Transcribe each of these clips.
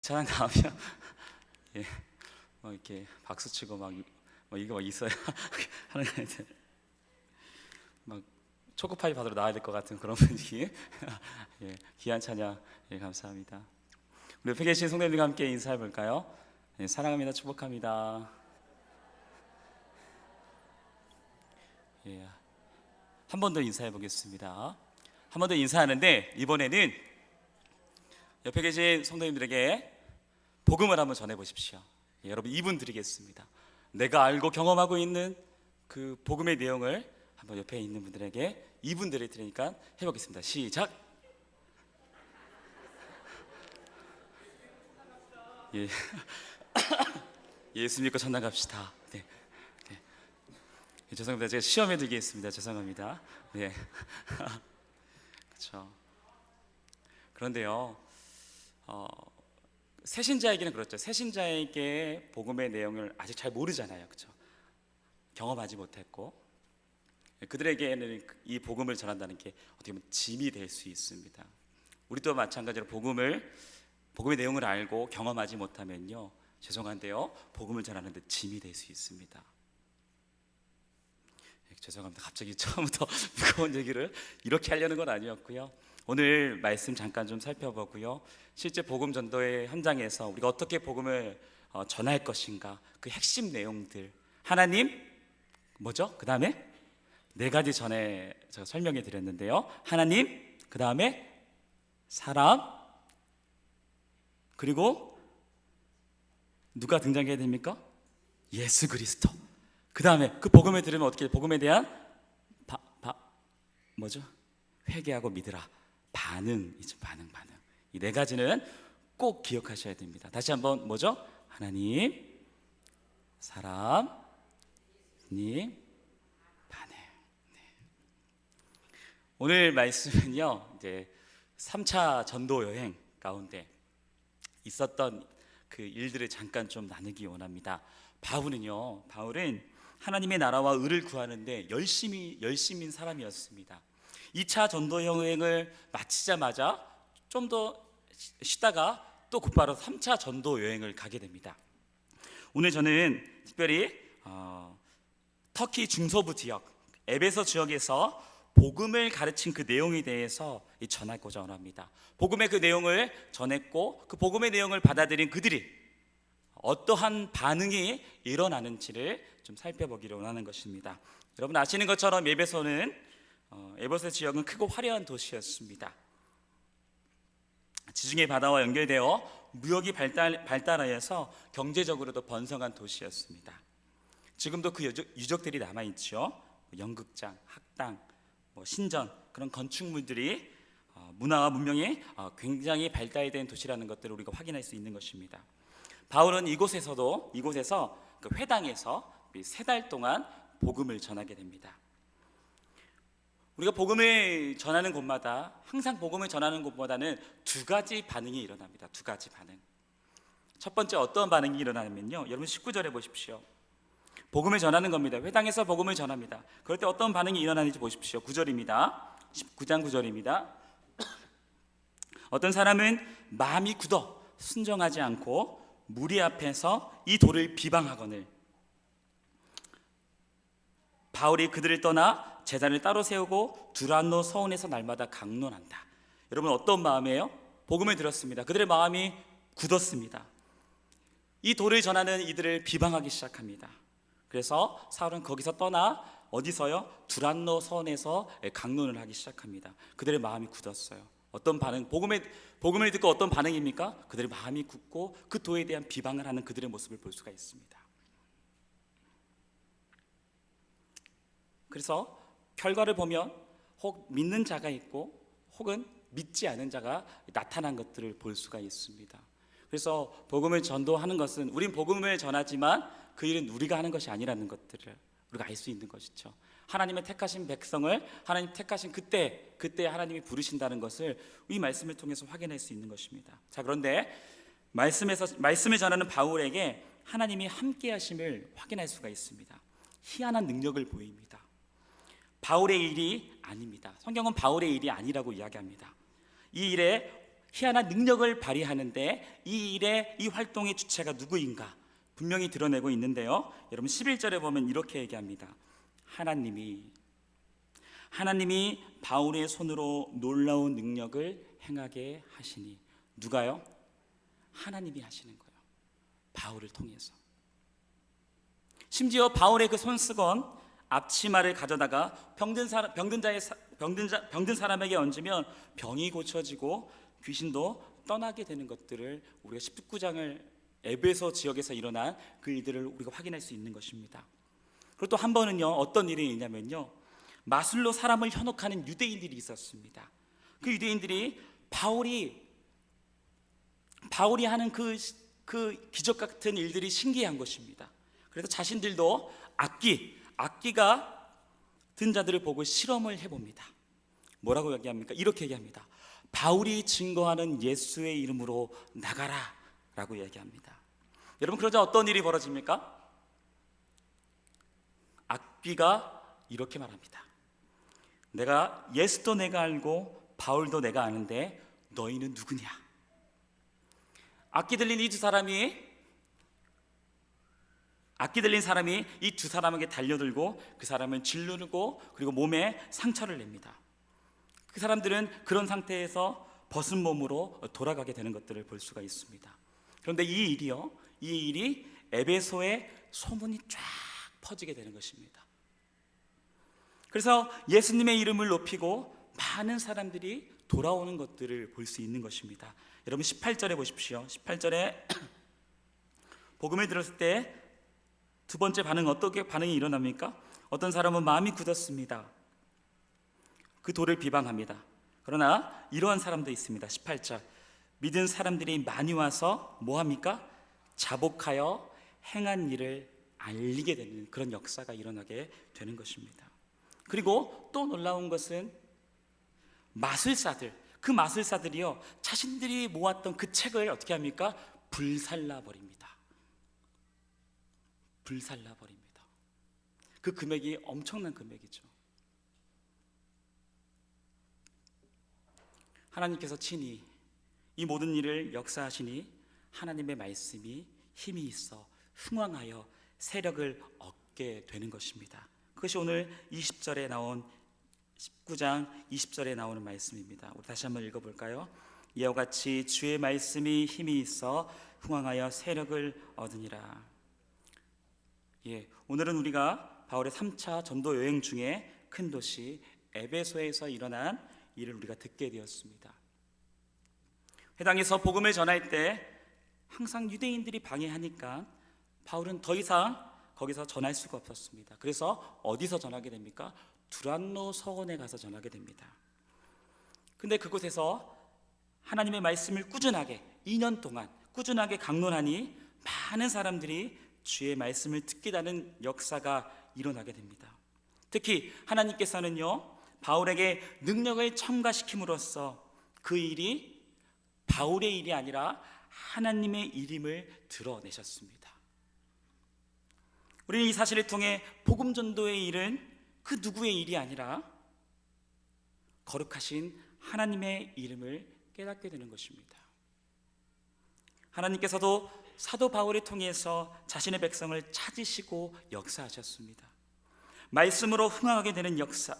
찬양 나오면 예, 이렇게 박수 치고 이거 막 있어야 하는 애들 막 초코파이 받으러 나와야 될 것 같은 그런 분위기. 예, 귀한 찬양 감사합니다. 우리 옆에 계신 성도님들과 함께 인사해 볼까요? 예, 사랑합니다, 축복합니다. 예, 한 번 더 인사해 보겠습니다. 한 번 더 인사하는데 이번에는 옆에 계신 성도님들에게 복음을 한번 전해 보십시오. 예, 여러분 이분 드리겠습니다. 내가 알고 경험하고 있는 그 복음의 내용을 한번 옆에 있는 분들에게 이분들이 드리니까 해보겠습니다. 시작. 예, 예수 믿고 천당 갑시다. 네. 네. 예, 죄송합니다. 제가 시험에 들겠습니다. 죄송합니다. 네. 그렇죠. 그런데요, 새신자에게는 그렇죠. 새신자에게 복음의 내용을 아직 잘 모르잖아요, 그렇죠? 경험하지 못했고 그들에게는 이 복음을 전한다는 게 어떻게 보면 짐이 될 수 있습니다. 우리도 마찬가지로 복음의 내용을 알고 경험하지 못하면요, 죄송한데요, 복음을 전하는데 짐이 될 수 있습니다. 죄송합니다. 갑자기 처음부터 무거운 얘기를 이렇게 하려는 건 아니었고요. 오늘 말씀 잠깐 좀 살펴보고요, 실제 복음 전도의 현장에서 우리가 어떻게 복음을 전할 것인가, 그 핵심 내용들, 하나님 뭐죠? 그 다음에 네 가지 전에 제가 설명해 드렸는데요. 하나님, 그 다음에 사람, 그리고 누가 등장해야 됩니까? 예수 그리스도. 그 다음에 그 복음을 들으면 어떻게, 복음에 대한 뭐죠? 회개하고 믿으라. 반응이죠. 반응. 이 네 가지는 꼭 기억하셔야 됩니다. 다시 한번 뭐죠? 하나님, 사람, 님, 반응. 네. 오늘 말씀은요, 이제 3차 전도 여행 가운데 있었던 그 일들을 잠깐 좀 나누기 원합니다. 바울은 하나님의 나라와 의를 구하는데 열심인 사람이었습니다. 2차 전도 여행을 마치자마자 좀 더 쉬다가 또 곧바로 3차 전도 여행을 가게 됩니다. 오늘 저는 특별히 터키 중서부 지역 에베소 지역에서 복음을 가르친 그 내용에 대해서 전하고자 합니다. 복음의 그 내용을 전했고 그 복음의 내용을 받아들인 그들이 어떠한 반응이 일어나는지를 좀 살펴보기를 원하는 것입니다. 여러분 아시는 것처럼 에베소 지역은 크고 화려한 도시였습니다. 지중해 바다와 연결되어 무역이 발달하여서 경제적으로도 번성한 도시였습니다. 지금도 그 유적들이 남아있죠. 연극장, 학당, 신전, 그런 건축물들이 문화와 문명이 굉장히 발달된 도시라는 것들을 우리가 확인할 수 있는 것입니다. 바울은 이곳에서 그 회당에서 3달 동안 복음을 전하게 됩니다. 우리가 복음을 전하는 곳마다 항상 복음을 전하는 곳보다는 2가지 반응이 일어납니다. 2가지 반응. 첫 번째 어떤 반응이 일어나냐면요, 여러분 19절에 보십시오. 복음을 전하는 겁니다. 회당에서 복음을 전합니다. 그럴 때 어떤 반응이 일어나는지 보십시오. 9절입니다. 19장 9절입니다. 어떤 사람은 마음이 굳어 순종하지 않고 무리 앞에서 이 돌을 비방하거늘 바울이 그들을 떠나 제단을 따로 세우고 두란노 서원에서 날마다 강론한다. 여러분 어떤 마음이에요? 복음을 들었습니다. 그들의 마음이 굳었습니다. 이 돌을 전하는 이들을 비방하기 시작합니다. 그래서 사울은 거기서 떠나 어디서요? 두란노 서원에서 강론을 하기 시작합니다. 그들의 마음이 굳었어요. 어떤 반응? 복음을 듣고 어떤 반응입니까? 그들의 마음이 굳고 그 도에 대한 비방을 하는 그들의 모습을 볼 수가 있습니다. 그래서 결과를 보면 혹 믿는 자가 있고 혹은 믿지 않은 자가 나타난 것들을 볼 수가 있습니다. 그래서 복음을 전도하는 것은, 우린 복음을 전하지만 그 일은 우리가 하는 것이 아니라는 것들을 우리가 알 수 있는 것이죠. 하나님의 택하신 백성을 하나님 택하신 그때 하나님이 부르신다는 것을 이 말씀을 통해서 확인할 수 있는 것입니다. 자, 그런데 말씀을 전하는 바울에게 하나님이 함께 하심을 확인할 수가 있습니다. 희한한 능력을 보입니다. 바울의 일이 아닙니다. 성경은 바울의 일이 아니라고 이야기합니다. 이 일에 희한한 능력을 발휘하는데 이 일의 이 활동의 주체가 누구인가 분명히 드러내고 있는데요. 여러분 11절에 보면 이렇게 얘기합니다. 하나님이 바울의 손으로 놀라운 능력을 행하게 하시니. 누가요? 하나님이 하시는 거예요. 바울을 통해서. 심지어 바울의 그 손수건 앞치마를 가져다가 병든 사람에게 얹으면 병이 고쳐지고 귀신도 떠나게 되는 것들을 우리가 19장을 에베소 지역에서 일어난 그 일들을 우리가 확인할 수 있는 것입니다. 그리고 또 한 번은요, 어떤 일이 있냐면요, 마술로 사람을 현혹하는 유대인들이 있었습니다. 그 유대인들이 바울이 하는 그 기적 같은 일들이 신기한 것입니다. 그래서 자신들도 악기가 든 자들을 보고 실험을 해봅니다. 뭐라고 얘기합니까? 이렇게 얘기합니다. 바울이 증거하는 예수의 이름으로 나가라 라고 얘기합니다. 여러분, 그러자 어떤 일이 벌어집니까? 악귀가 이렇게 말합니다. 예수도 내가 알고 바울도 내가 아는데 너희는 누구냐? 악기 들린 사람이 이 두 사람에게 달려들고 그 사람을 짓누르고 그리고 몸에 상처를 냅니다. 그 사람들은 그런 상태에서 벗은 몸으로 돌아가게 되는 것들을 볼 수가 있습니다. 그런데 이 일이 에베소에 소문이 쫙 퍼지게 되는 것입니다. 그래서 예수님의 이름을 높이고 많은 사람들이 돌아오는 것들을 볼 수 있는 것입니다. 여러분 18절에 보십시오. 18절에 복음을 들었을 때 두 번째 어떻게 반응이 일어납니까? 어떤 사람은 마음이 굳었습니다. 그 돌을 비방합니다. 그러나 이러한 사람도 있습니다. 18절, 믿은 사람들이 많이 와서 뭐합니까? 자복하여 행한 일을 알리게 되는 그런 역사가 일어나게 되는 것입니다. 그리고 또 놀라운 것은 그 마술사들이요, 자신들이 모았던 그 책을 어떻게 합니까? 불살라 버립니다. 그 금액이 엄청난 금액이죠. 하나님께서 친히 이 모든 일을 역사하시니 하나님의 말씀이 힘이 있어 흥왕하여 세력을 얻게 되는 것입니다. 그것이 오늘 20절에 나온 19장 20절에 나오는 말씀입니다. 우리 다시 한번 읽어볼까요? 이와 같이 주의 말씀이 힘이 있어 흥왕하여 세력을 얻으니라. 오늘은 우리가 바울의 3차 전도 여행 중에 큰 도시 에베소에서 일어난 일을 우리가 듣게 되었습니다. 회당에서 복음을 전할 때 항상 유대인들이 방해하니까 바울은 더 이상 거기서 전할 수가 없었습니다. 그래서 어디서 전하게 됩니까? 두란노 서원에 가서 전하게 됩니다. 근데 그곳에서 하나님의 말씀을 꾸준하게 2년 동안 꾸준하게 강론하니 많은 사람들이 주의 말씀을 듣게 되는 역사가 일어나게 됩니다. 특히 하나님께서는요, 바울에게 능력을 첨가시킴으로써 그 일이 바울의 일이 아니라 하나님의 일임을 드러내셨습니다. 우리는 이 사실을 통해 복음 전도의 일은 그 누구의 일이 아니라 거룩하신 하나님의 이름을 깨닫게 되는 것입니다. 하나님께서도 사도 바울을 통해서 자신의 백성을 찾으시고 역사하셨습니다. 말씀으로 흥황하게 되는 역사,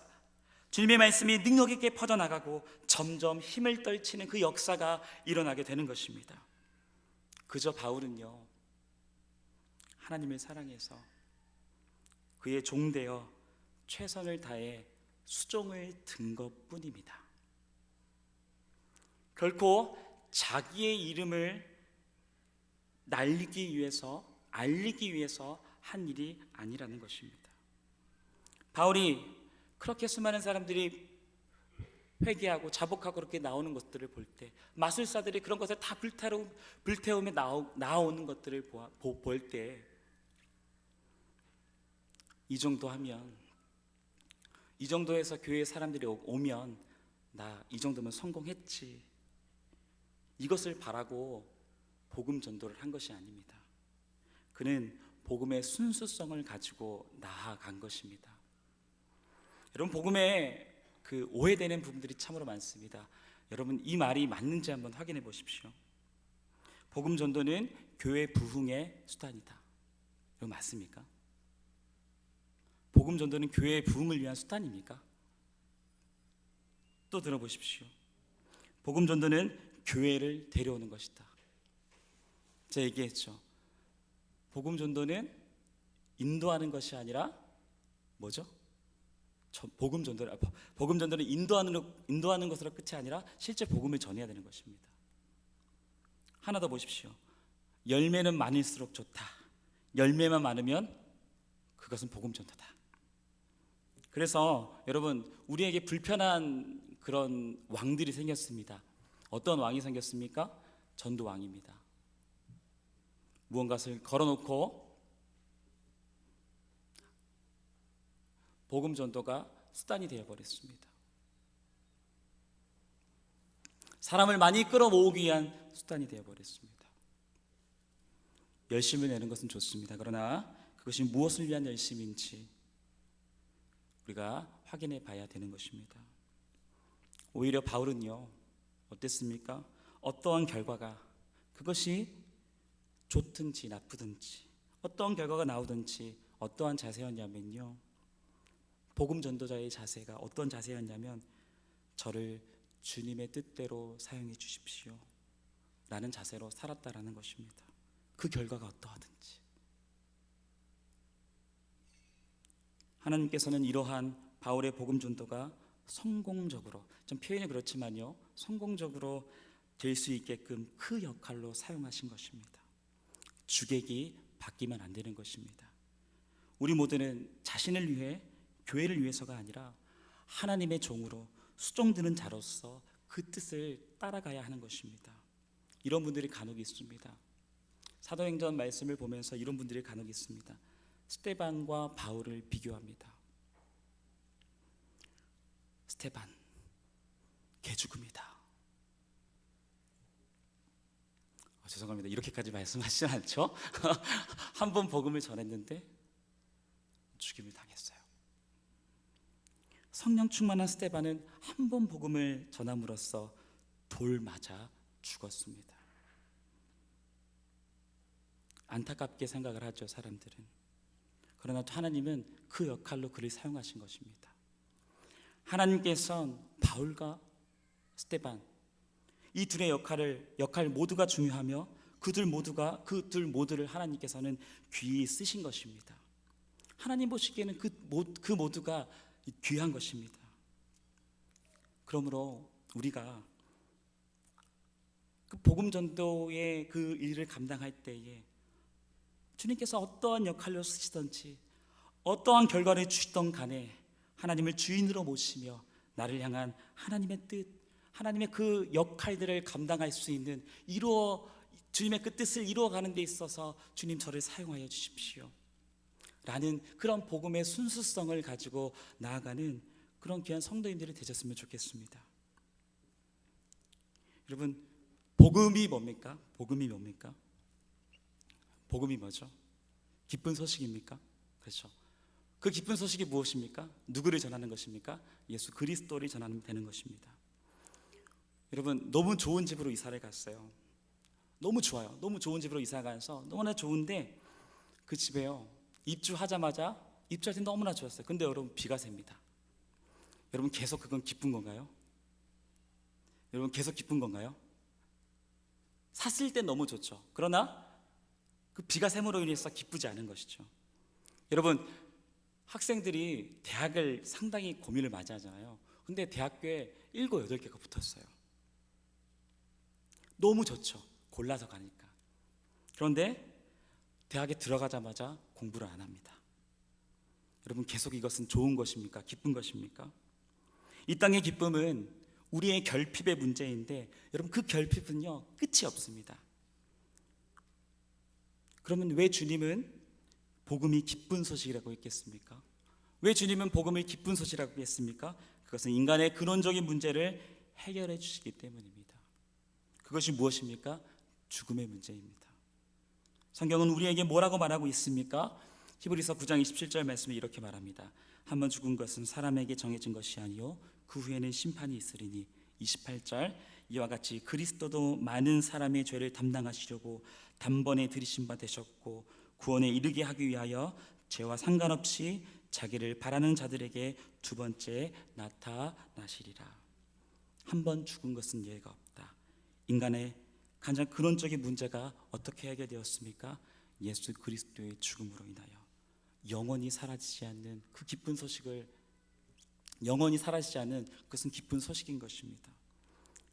주님의 말씀이 능력 있게 퍼져나가고 점점 힘을 떨치는 그 역사가 일어나게 되는 것입니다. 그저 바울은요, 하나님을 사랑해서 그의 종되어 최선을 다해 수종을 든 것뿐입니다. 결코 자기의 이름을 알리기 위해서 한 일이 아니라는 것입니다. 바울이 그렇게 수많은 사람들이 회개하고 자복하고 그렇게 나오는 것들을 볼 때, 마술사들이 그런 것을 다 불태우며 나오는 것들을 볼 때, 이 정도 하면, 이 정도에서 교회에 사람들이 오면 나 이 정도면 성공했지, 이것을 바라고 복음 전도를 한 것이 아닙니다. 그는 복음의 순수성을 가지고 나아간 것입니다. 여러분, 복음에 오해되는 부분들이 참으로 많습니다. 여러분 이 말이 맞는지 한번 확인해 보십시오. 복음 전도는 교회 부흥의 수단이다. 이거 맞습니까? 복음 전도는 교회의 부흥을 위한 수단입니까? 또 들어보십시오. 복음 전도는 교회를 데려오는 것이다. 제가 얘기했죠. 복음 전도는 인도하는 것이 아니라 뭐죠? 복음 전도는 인도하는 것으로 끝이 아니라 실제 복음을 전해야 되는 것입니다. 하나 더 보십시오. 열매는 많을수록 좋다. 열매만 많으면 그것은 복음 전도다. 그래서 여러분 우리에게 불편한 그런 왕들이 생겼습니다. 어떤 왕이 생겼습니까? 전도 왕입니다. 무언가를 걸어놓고 복음 전도가 수단이 되어버렸습니다. 사람을 많이 끌어모으기 위한 수단이 되어버렸습니다. 열심을 내는 것은 좋습니다. 그러나 그것이 무엇을 위한 열심인지 우리가 확인해 봐야 되는 것입니다. 오히려 바울은요 어땠습니까? 어떠한 결과가 그것이 좋든지 나쁘든지 어떠한 결과가 나오든지 어떠한 자세였냐면요, 복음 전도자의 자세가 어떤 자세였냐면 저를 주님의 뜻대로 사용해 주십시오 라는 자세로 살았다라는 것입니다. 그 결과가 어떠하든지 하나님께서는 이러한 바울의 복음 전도가 성공적으로, 좀 표현이 그렇지만요, 성공적으로 될 수 있게끔 그 역할로 사용하신 것입니다. 주객이 바뀌면 안 되는 것입니다. 우리 모두는 자신을 위해, 교회를 위해서가 아니라 하나님의 종으로 수종드는 자로서 그 뜻을 따라가야 하는 것입니다. 이런 분들이 간혹 있습니다. 사도행전 말씀을 보면서 이런 분들이 간혹 있습니다. 스데반과 바울을 비교합니다. 스데반 개죽음이다. 죄송합니다. 이렇게까지 말씀하시지 않죠? 한 번 복음을 전했는데 죽임을 당했어요. 성령 충만한 스데반은 한 번 복음을 전함으로써 돌 맞아 죽었습니다. 안타깝게 생각을 하죠, 사람들은. 그러나 하나님은 그 역할로 그를 사용하신 것입니다. 하나님께서는 바울과 스데반 이 둘의 역할 모두가 중요하며 그들 모두를 하나님께서는 귀히 쓰신 것입니다. 하나님 보시기에는 그 모두가 귀한 것입니다. 그러므로 우리가 그 복음 전도의 그 일을 감당할 때에 주님께서 어떠한 역할로 쓰시든지 어떠한 결과를 주시던 간에 하나님을 주인으로 모시며 나를 향한 하나님의 뜻, 하나님의 그 역할들을 감당할 수 있는 주님의 그 뜻을 이루어가는 데 있어서 주님 저를 사용하여 주십시오 라는 그런 복음의 순수성을 가지고 나아가는 그런 귀한 성도님들이 되셨으면 좋겠습니다. 여러분, 복음이 뭡니까? 복음이 뭡니까? 복음이 뭐죠? 기쁜 소식입니까? 그렇죠. 그 기쁜 소식이 무엇입니까? 누구를 전하는 것입니까? 예수 그리스도를 전하면 되는 것입니다. 여러분, 너무 좋은 집으로 이사를 갔어요. 너무 좋아요. 너무 좋은 집으로 이사 가서 너무나 좋은데 그 집에요, 입주하자마자 입주할 때 너무나 좋았어요. 근데 여러분 비가 셉니다. 여러분 계속 그건 기쁜 건가요? 여러분 계속 기쁜 건가요? 샀을 때 너무 좋죠. 그러나 그 비가 샘으로 인해서 기쁘지 않은 것이죠. 여러분 학생들이 대학을 상당히 고민을 많이 하잖아요. 근데 대학교에 7, 8개가 붙었어요. 너무 좋죠. 골라서 가니까. 그런데 대학에 들어가자마자 공부를 안 합니다. 여러분 계속 이것은 좋은 것입니까? 기쁜 것입니까? 이 땅의 기쁨은 우리의 결핍의 문제인데 여러분 그 결핍은요 끝이 없습니다. 그러면 왜 주님은 복음이 기쁜 소식이라고 했겠습니까? 왜 주님은 복음을 기쁜 소식이라고 했습니까? 그것은 인간의 근원적인 문제를 해결해 주시기 때문입니다. 그것이 무엇입니까? 죽음의 문제입니다. 성경은 우리에게 뭐라고 말하고 있습니까? 히브리서 9장 27절 말씀에 이렇게 말합니다. 한번 죽은 것은 사람에게 정해진 것이 아니요 그 후에는 심판이 있으리니 28절 이와 같이 그리스도도 많은 사람의 죄를 담당하시려고 단번에 들이신 바 되셨고 구원에 이르게 하기 위하여 죄와 상관없이 자기를 바라는 자들에게 두 번째 나타나시리라. 한 번 죽은 것은 예외가 없다. 인간의 가장 근원적인 문제가 어떻게 해결되었습니까? 예수 그리스도의 죽음으로 인하여 영원히 사라지지 않는 그 기쁜 소식을, 영원히 사라지지 않는 그것은 기쁜 소식인 것입니다.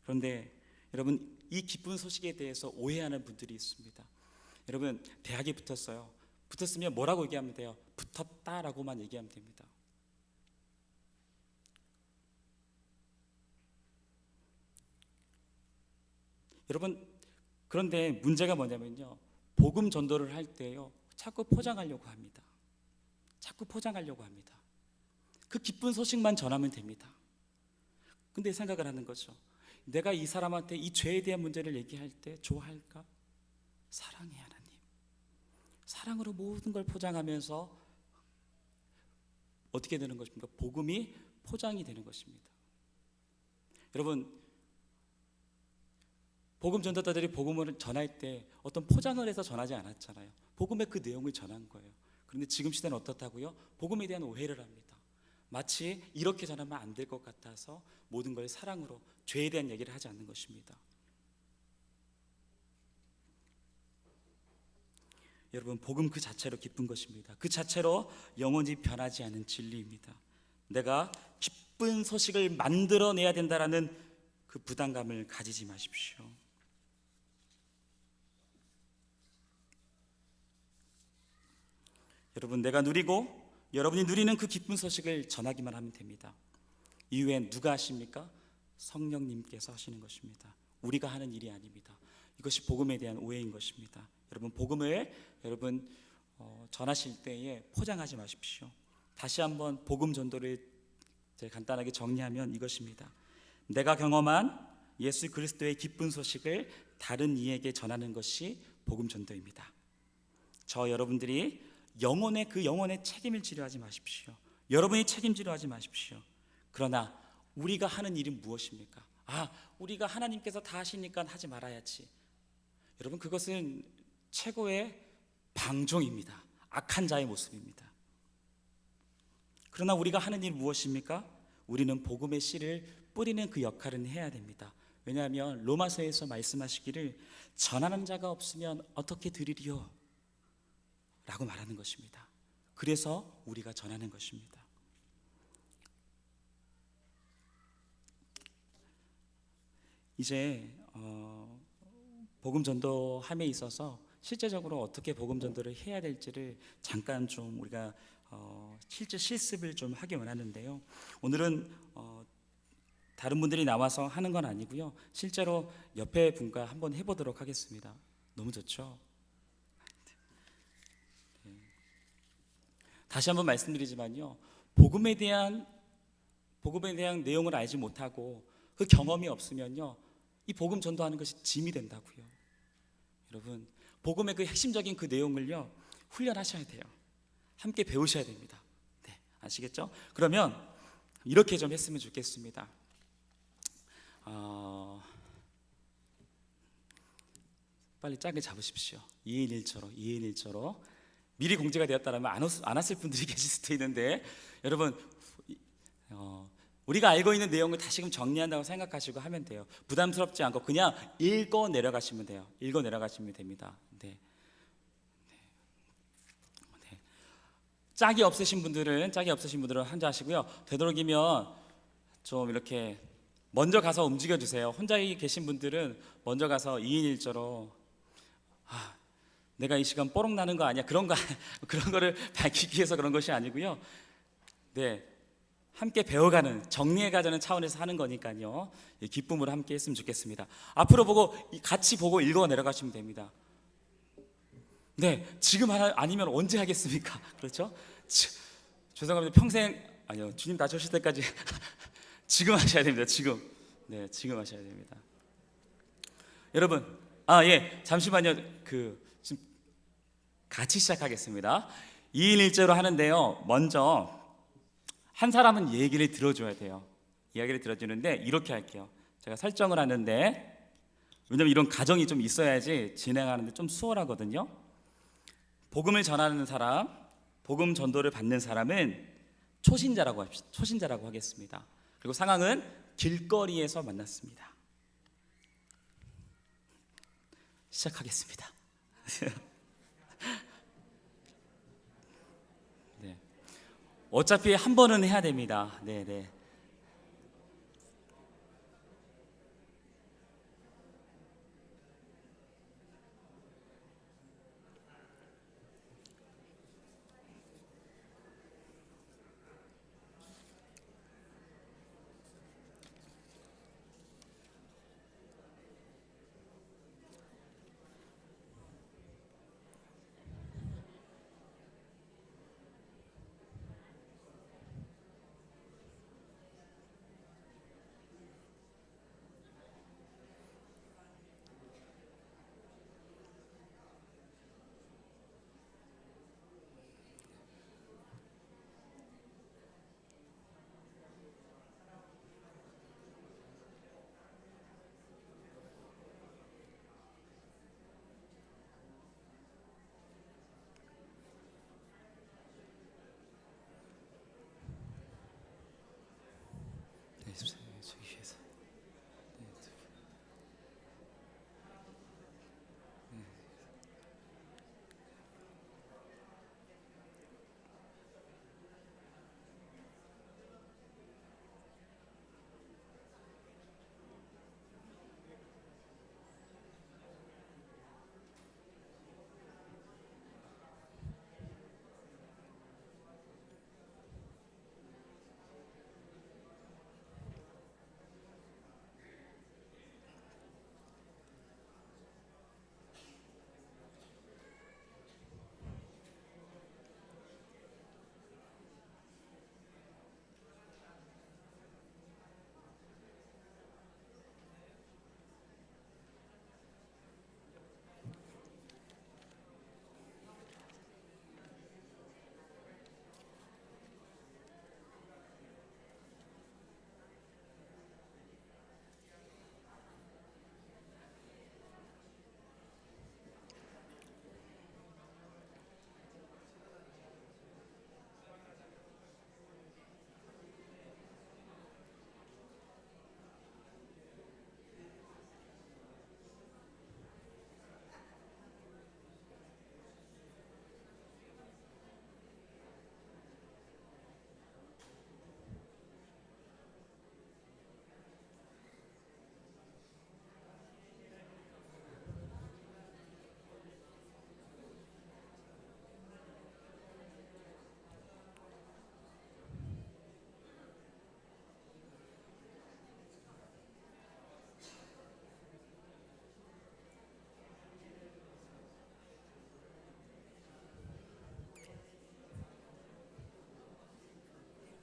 그런데 여러분, 이 기쁜 소식에 대해서 오해하는 분들이 있습니다. 여러분, 대학에 붙었어요. 붙었으면 뭐라고 얘기하면 돼요? 붙었다라고만 얘기하면 됩니다. 여러분, 그런데 문제가 뭐냐면요, 복음 전도를 할 때요 자꾸 포장하려고 합니다. 자꾸 포장하려고 합니다. 그 기쁜 소식만 전하면 됩니다. 근데 생각을 하는 거죠. 내가 이 사람한테 이 죄에 대한 문제를 얘기할 때 좋아할까? 사랑해 하나님. 사랑으로 모든 걸 포장하면서 어떻게 되는 것입니까? 복음이 포장이 되는 것입니다. 여러분, 복음 전도자들이 복음을 전할 때 어떤 포장을 해서 전하지 않았잖아요. 복음의 그 내용을 전한 거예요. 그런데 지금 시대는 어떻다고요? 복음에 대한 오해를 합니다. 마치 이렇게 전하면 안 될 것 같아서 모든 걸 사랑으로, 죄에 대한 얘기를 하지 않는 것입니다. 여러분, 복음 그 자체로 기쁜 것입니다. 그 자체로 영원히 변하지 않은 진리입니다. 내가 기쁜 소식을 만들어내야 된다라는 그 부담감을 가지지 마십시오. 여러분, 내가 누리고 여러분이 누리는 그 기쁜 소식을 전하기만 하면 됩니다. 이후엔 누가 하십니까? 성령님께서 하시는 것입니다. 우리가 하는 일이 아닙니다. 이것이 복음에 대한 오해인 것입니다. 여러분, 복음을 전하실 때에 포장하지 마십시오. 다시 한번 복음 전도를 간단하게 정리하면 이것입니다. 내가 경험한 예수 그리스도의 기쁜 소식을 다른 이에게 전하는 것이 복음 전도입니다. 저 여러분들이 그 영혼의 책임을 지려 하지 마십시오. 여러분이 책임지려 하지 마십시오. 그러나 우리가 하는 일은 무엇입니까? 우리가 하나님께서 다 하시니까 하지 말아야지. 여러분, 그것은 최고의 방종입니다. 악한 자의 모습입니다. 그러나 우리가 하는 일 무엇입니까? 우리는 복음의 씨를 뿌리는 그 역할은 해야 됩니다. 왜냐하면 로마서에서 말씀하시기를 전하는 자가 없으면 어떻게 드리리요? 라고 말하는 것입니다. 그래서 우리가 전하는 것입니다. 이제 복음 전도함에 있어서 실제적으로 어떻게 복음 전도를 해야 될지를 잠깐 좀 우리가 실제 실습을 좀 하기 원하는데요. 오늘은 다른 분들이 나와서 하는 건 아니고요. 실제로 옆에 분과 한번 해보도록 하겠습니다. 너무 좋죠? 다시 한번 말씀드리지만요, 복음에 대한 내용을 알지 못하고 그 경험이 없으면요, 이 복음 전도하는 것이 짐이 된다고요. 여러분, 복음의 그 핵심적인 그 내용을요 훈련하셔야 돼요. 함께 배우셔야 됩니다. 네, 아시겠죠? 그러면 이렇게 좀 했으면 좋겠습니다. 빨리 짝을 잡으십시오. 2인 1조로 미리 공지가 되었다면 안 왔을 분들이 계실 수도 있는데, 여러분, 우리가 알고 있는 내용을 다시금 정리한다고 생각하시고 하면 돼요. 부담스럽지 않고 그냥 읽어 내려가시면 돼요. 읽어 내려가시면 됩니다. 네. 짝이 없으신 분들은 혼자 하시고요. 되도록이면 좀 이렇게 먼저 가서 움직여 주세요. 혼자 계신 분들은 먼저 가서 2인 1조로 내가 이 시간 뽀록 나는 거 아니야? 그런 거를 밝히기 위해서 그런 것이 아니고요. 네, 함께 배워가는, 정리해가자는 차원에서 하는 거니까요. 기쁨으로 함께 했으면 좋겠습니다. 앞으로 보고 같이 보고 읽어 내려가시면 됩니다. 네, 지금 아니면 언제 하겠습니까? 그렇죠? 죄송합니다. 아니요, 주님 다시 오실 때까지 지금 하셔야 됩니다. 지금 하셔야 됩니다. 여러분, 잠시만요. 지금 같이 시작하겠습니다. 2인 1조로 하는데요. 먼저 한 사람은 얘기를 들어줘야 돼요. 이야기를 들어주는데 이렇게 할게요. 제가 설정을 하는데, 왜냐면 이런 가정이 좀 있어야지 진행하는데 좀 수월하거든요. 복음을 전하는 사람, 복음 전도를 받는 사람은 초신자라고 하겠습니다. 그리고 상황은 길거리에서 만났습니다. 시작하겠습니다. 네. 어차피 한 번은 해야 됩니다. 네.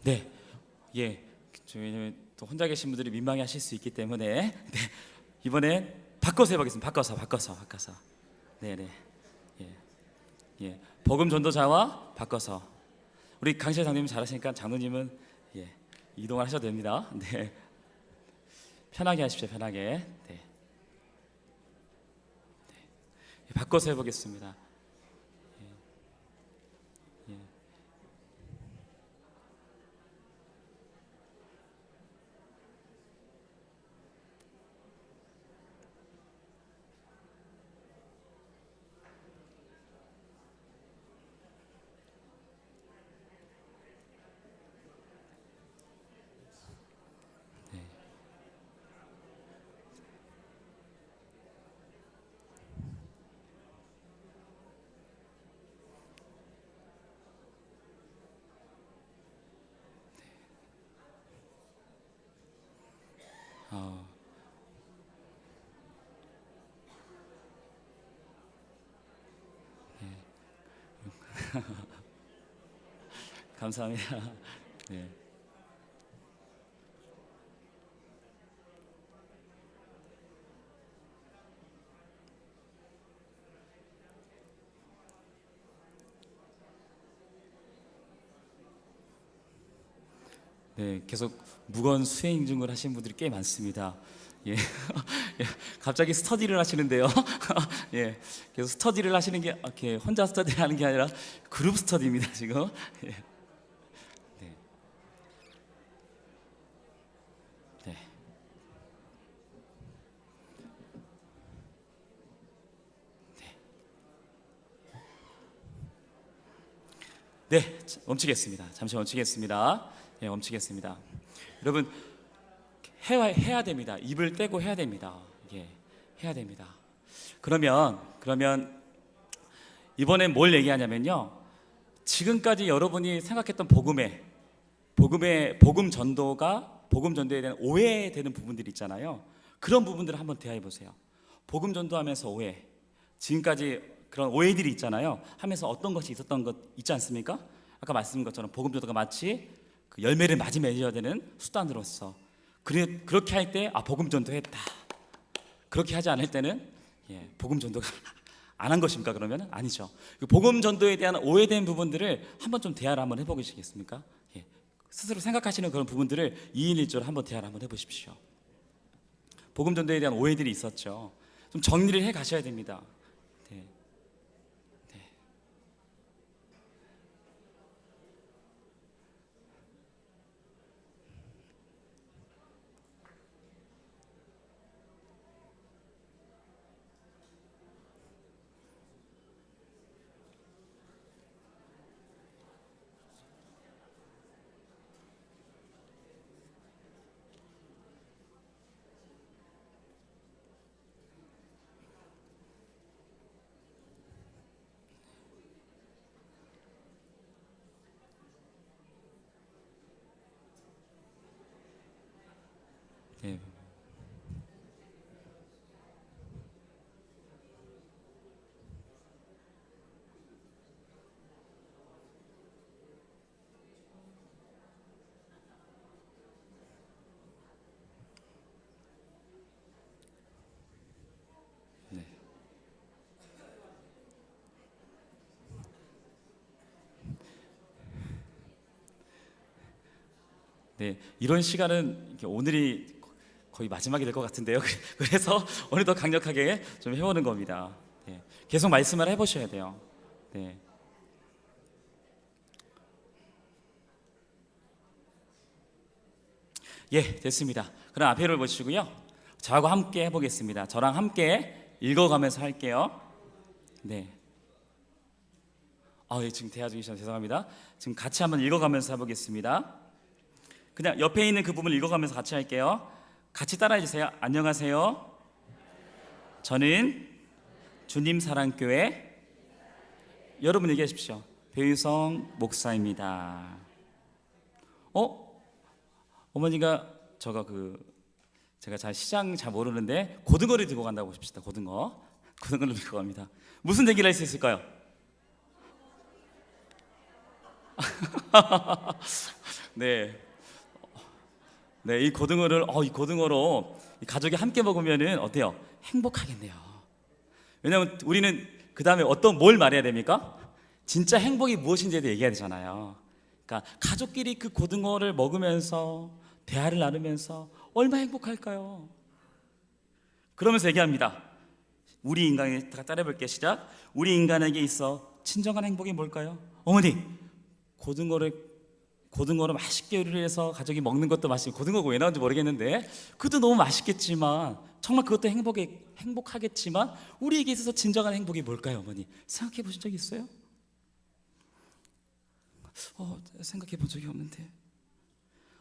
네, 예. 왜냐면 또 혼자 계신 분들이 민망해하실 수 있기 때문에 이번엔 바꿔서 해보겠습니다. 바꿔서. 네네. 예, 복음 전도자와 바꿔서. 우리 강실 장로님 잘하시니까 장로님은 이동을 하셔도 됩니다. 네, 편하게 하십시오. 편하게. 네, 바꿔서 해보겠습니다. 예. 어, 감사합니다. 네. 네, 계속 무거운 수행 중을 하신 분들이 꽤 많습니다. 예. 예, 갑자기 스터디를 하시는데요. 예, 그래서 스터디를 하시는 게 이렇게 혼자 스터디를 하는 게 아니라 그룹 스터디입니다 지금. 예, 네, 네, 네, 멈추겠습니다. 잠시 멈추겠습니다. 예, 멈추겠습니다. 여러분 해야 됩니다. 입을 떼고 해야 됩니다. 예, 해야 됩니다. 그러면 이번엔 뭘 얘기하냐면요. 지금까지 여러분이 생각했던 복음 전도에 대한 오해되는 부분들이 있잖아요. 그런 부분들을 한번 대화해 보세요. 복음 전도하면서 오해, 지금까지 그런 오해들이 있잖아요. 하면서 어떤 것이 있었던 것 있지 않습니까? 아까 말씀드린 것처럼 복음 전도가 마치 그 열매를 마지 맺어야 되는 수단으로서 그렇게 할 때 복음 전도했다. 그렇게 하지 않을 때는 복음 전도가 안 한 것입니까? 그러면 아니죠. 복음 전도에 대한 오해된 부분들을 한번 좀 대화를 한번 해보시겠습니까? 스스로 생각하시는 그런 부분들을 2인 1조로 한번 대화를 한번 해보십시오. 복음 전도에 대한 오해들이 있었죠. 좀 정리를 해 가셔야 됩니다. 네. 네. 네. 네. 네, 이런 시간은 오늘이 거의 마지막이 될 것 같은데요. 그래서 오늘 더 강력하게 좀 해보는 겁니다. 네, 계속 말씀을 해보셔야 돼요. 네, 예, 됐습니다. 그럼 앞에를 보시고요. 저하고 함께 해보겠습니다. 저랑 함께 읽어가면서 할게요. 네. 예, 지금 대화 중이셔서 죄송합니다. 지금 같이 한번 읽어가면서 해보겠습니다. 그냥 옆에 있는 그 부분 읽어가면서 같이 할게요. 같이 따라해 주세요. 안녕하세요. 저는 주님 사랑교회 여러분 얘기하십시오. 배유성 목사입니다. 어머니가 제가 시장 잘 모르는데 고등어를 들고 간다고 하십시다. 고등어를 들고 갑니다. 무슨 얘기를 할 수 있을까요? 네. 네, 이 고등어로 이 가족이 함께 먹으면은 어때요? 행복하겠네요. 왜냐하면 우리는 그 다음에 뭘 말해야 됩니까? 진짜 행복이 무엇인지에 대해 얘기해야 되잖아요. 그러니까 가족끼리 그 고등어를 먹으면서 대화를 나누면서 얼마나 행복할까요? 그러면서 얘기합니다. 우리 인간에 따라해볼게요. 시작. 우리 인간에게 있어 진정한 행복이 뭘까요? 어머니, 고등어를 맛있게 요리를 해서 가족이 먹는 것도 맛있고, 고등어가 왜 나온지 모르겠는데 그것도 너무 맛있겠지만 정말 그것도 행복하겠지만 우리에게 있어서 진정한 행복이 뭘까요? 어머니, 생각해 보신 적 있어요? 생각해 본 적이 없는데.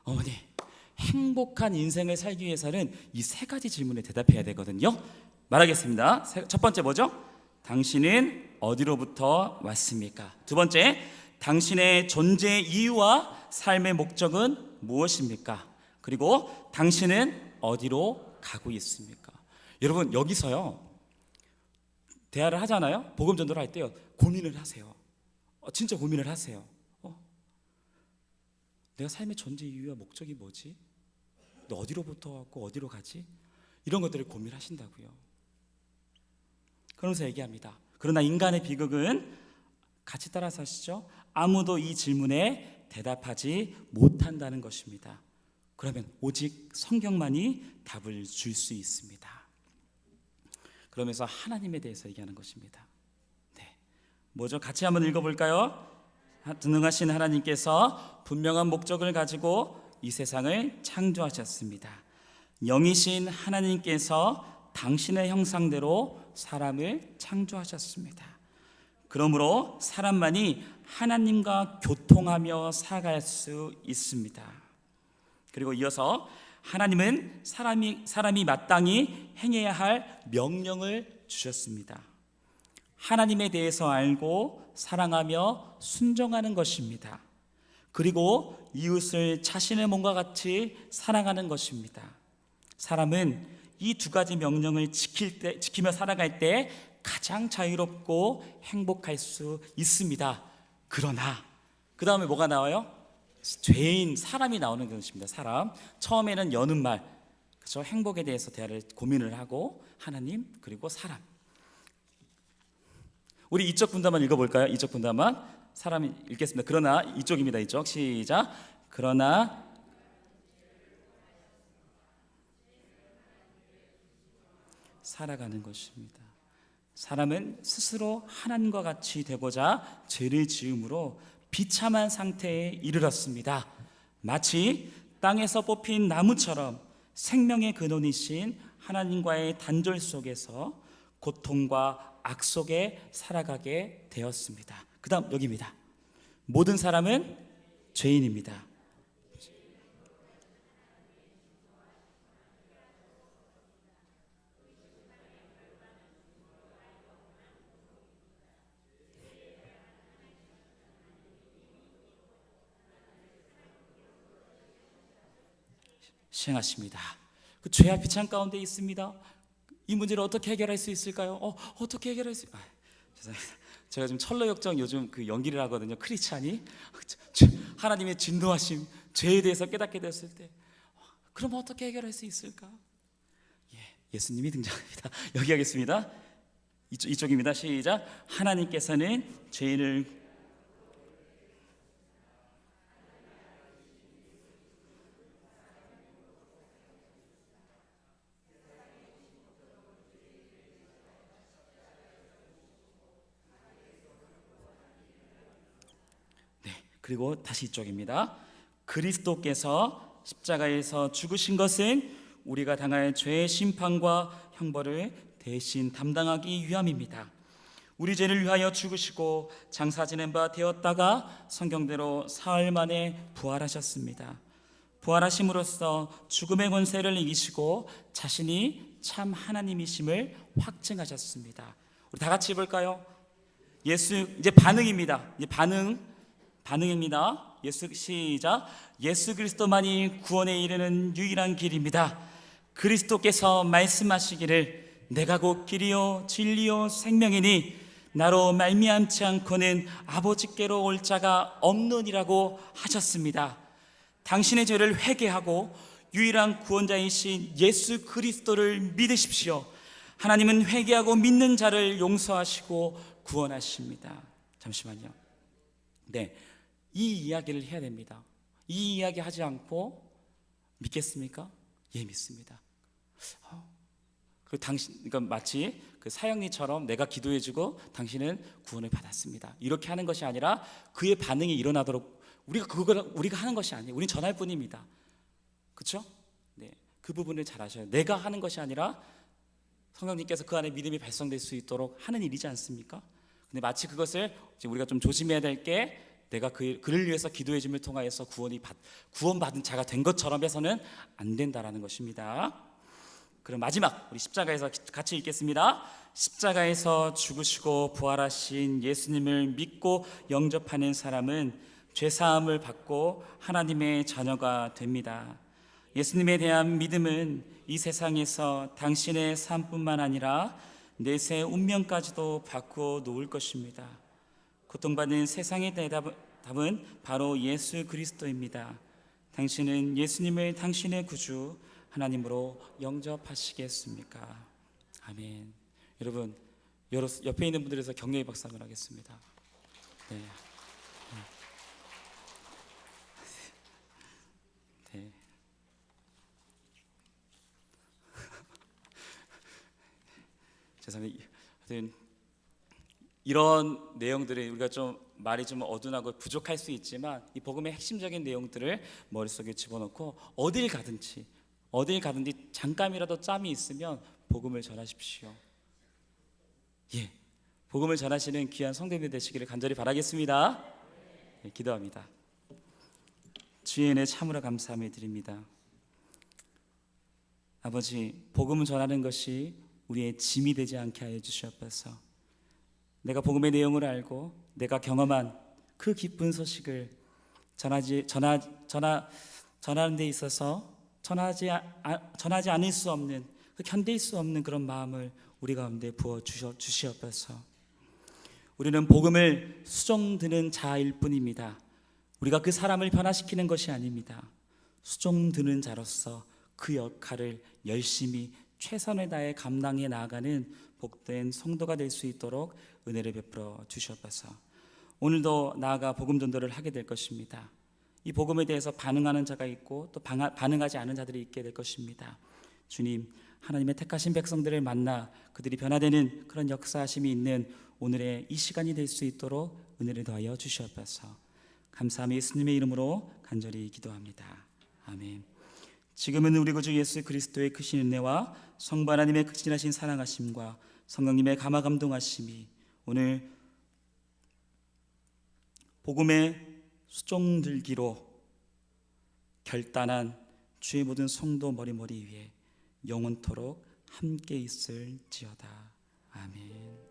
어머니, 행복한 인생을 살기 위해서는 이 3가지 질문에 대답해야 되거든요. 말하겠습니다. 첫 번째 뭐죠? 당신은 어디로부터 왔습니까? 두 번째, 당신의 존재의 이유와 삶의 목적은 무엇입니까? 그리고 당신은 어디로 가고 있습니까? 여러분, 여기서요 대화를 하잖아요. 복음 전도를 할 때요 고민을 하세요. 진짜 고민을 하세요. 내가 삶의 존재 이유와 목적이 뭐지? 너 어디로부터 왔고 어디로 가지? 이런 것들을 고민하신다고요. 그러면서 얘기합니다. 그러나 인간의 비극은, 같이 따라서 하시죠. 아무도 이 질문에 대답하지 못한다는 것입니다. 그러면 오직 성경만이 답을 줄 수 있습니다. 그러면서 하나님에 대해서 얘기하는 것입니다. 네, 뭐죠? 같이 한번 읽어볼까요? 전능하신 하나님께서 분명한 목적을 가지고 이 세상을 창조하셨습니다. 영이신 하나님께서 당신의 형상대로 사람을 창조하셨습니다. 그러므로 사람만이 하나님과 교통하며 살아갈 수 있습니다. 그리고 이어서 하나님은 사람이 마땅히 행해야 할 명령을 주셨습니다. 하나님에 대해서 알고 사랑하며 순종하는 것입니다. 그리고 이웃을 자신의 몸과 같이 사랑하는 것입니다. 사람은 이 두 가지 명령을 지키며 살아갈 때 가장 자유롭고 행복할 수 있습니다. 그러나 그 다음에 뭐가 나와요? 죄인, 사람이 나오는 것입니다. 사람. 처음에는 여는 말, 그렇죠? 행복에 대해서 대화를 고민을 하고 하나님 그리고 사람. 우리 이쪽 분단만 읽어볼까요? 이쪽 분단만 사람이 읽겠습니다. 그러나 이쪽입니다. 이쪽 시작. 그러나 살아가는 것입니다. 사람은 스스로 하나님과 같이 되고자 죄를 지음으로 비참한 상태에 이르렀습니다. 마치 땅에서 뽑힌 나무처럼 생명의 근원이신 하나님과의 단절 속에서 고통과 악 속에 살아가게 되었습니다. 그 다음 여기입니다. 모든 사람은 죄인입니다. 시행하십니다. 그 죄와 비참 가운데 있습니다. 이 문제를 어떻게 해결할 수 있을까요? 어떻게 해결할 수? 죄송합니다. 제가 지금 철로역정 요즘 그 연기를 하거든요. 크리스찬이 하나님의 진노하심, 죄에 대해서 깨닫게 되었을 때, 그럼 어떻게 해결할 수 있을까? 예수님이 등장합니다. 여기 하겠습니다. 이쪽입니다. 시작. 하나님께서는 죄인을 그리고 다시 이쪽입니다. 그리스도께서 십자가에서 죽으신 것은 우리가 당할 죄의 심판과 형벌을 대신 담당하기 위함입니다. 우리 죄를 위하여 죽으시고 장사 지낸 바 되었다가 성경대로 사흘 만에 부활하셨습니다. 부활하심으로써 죽음의 권세를 이기시고 자신이 참 하나님이심을 확증하셨습니다. 우리 다 같이 볼까요? 예수, 이제 반응입니다. 이제 반응입니다. 시작. 예수 그리스도만이 구원에 이르는 유일한 길입니다. 그리스도께서 말씀하시기를 내가 곧 길이요 진리요 생명이니 나로 말미암지 않고는 아버지께로 올 자가 없느니라고 하셨습니다. 당신의 죄를 회개하고 유일한 구원자이신 예수 그리스도를 믿으십시오. 하나님은 회개하고 믿는 자를 용서하시고 구원하십니다. 잠시만요. 네, 이 이야기를 해야 됩니다. 이 이야기 하지 않고 믿겠습니까? 예, 믿습니다. 그러니까 마치 그 사형리처럼 내가 기도해주고 당신은 구원을 받았습니다. 이렇게 하는 것이 아니라 그의 반응이 일어나도록 우리가 하는 것이 아니에요. 우리는 전할 뿐입니다. 그렇죠? 네, 그 부분을 잘 아셔야 돼요. 내가 하는 것이 아니라 성령님께서 그 안에 믿음이 발성될 수 있도록 하는 일이지 않습니까? 근데 마치 그것을 우리가 좀 조심해야 될 게 내가 그를 위해서 기도해 줌을 통하여서 구원받은 자가 된 것처럼 해서는 안 된다라는 것입니다. 그럼 마지막 우리 십자가에서 같이 읽겠습니다. 십자가에서 죽으시고 부활하신 예수님을 믿고 영접하는 사람은 죄사함을 받고 하나님의 자녀가 됩니다. 예수님에 대한 믿음은 이 세상에서 당신의 삶뿐만 아니라 내세 운명까지도 바꾸어 놓을 것입니다. 고통받는 세상의 답은 바로 예수 그리스도입니다. 당신은 예수님을 당신의 구주 하나님으로 영접하시겠습니까? 아멘. 여러분, 옆에 있는 분들에서 격려의 박수 한번 하겠습니다. 네. 네. 죄송합니다. 하여튼 이런 내용들이 우리가 좀 말이 좀 어둔하고 부족할 수 있지만 이 복음의 핵심적인 내용들을 머릿속에 집어넣고 어딜 가든지 잠깐이라도 짬이 있으면 복음을 전하십시오. 예, 복음을 전하시는 귀한 성도님들 되시기를 간절히 바라겠습니다. 예, 기도합니다. 주의 은혜 참으로 감사함을 드립니다. 아버지, 복음을 전하는 것이 우리의 짐이 되지 않게 하여 주시옵소서. 내가 복음의 내용을 알고 내가 경험한 그 기쁜 소식을 전하는 데 있어서 전하지 않을 수 없는, 그 견딜 수 없는 그런 마음을 우리 가운데 부어 주시옵소서. 우리는 복음을 수종드는 자일 뿐입니다. 우리가 그 사람을 변화시키는 것이 아닙니다. 수종드는 자로서 그 역할을 열심히 최선을 다해 감당해 나아가는 복된 성도가 될 수 있도록 은혜를 베풀어 주시옵소서. 오늘도 나아가 복음 전도를 하게 될 것입니다. 이 복음에 대해서 반응하는 자가 있고 또 반응하지 않은 자들이 있게 될 것입니다. 주님, 하나님의 택하신 백성들을 만나 그들이 변화되는 그런 역사하심이 있는 오늘의 이 시간이 될 수 있도록 은혜를 더하여 주시옵소서. 감사함이 예수님의 이름으로 간절히 기도합니다. 아멘. 지금은 우리 구주 예수 그리스도의 크신 은혜와 성부 하나님의 극진하신 사랑하심과 성령님의 감화 감동하심이 오늘 복음의 수종들기로 결단한 주의 모든 성도 머리 위에 영원토록 함께 있을지어다. 아멘.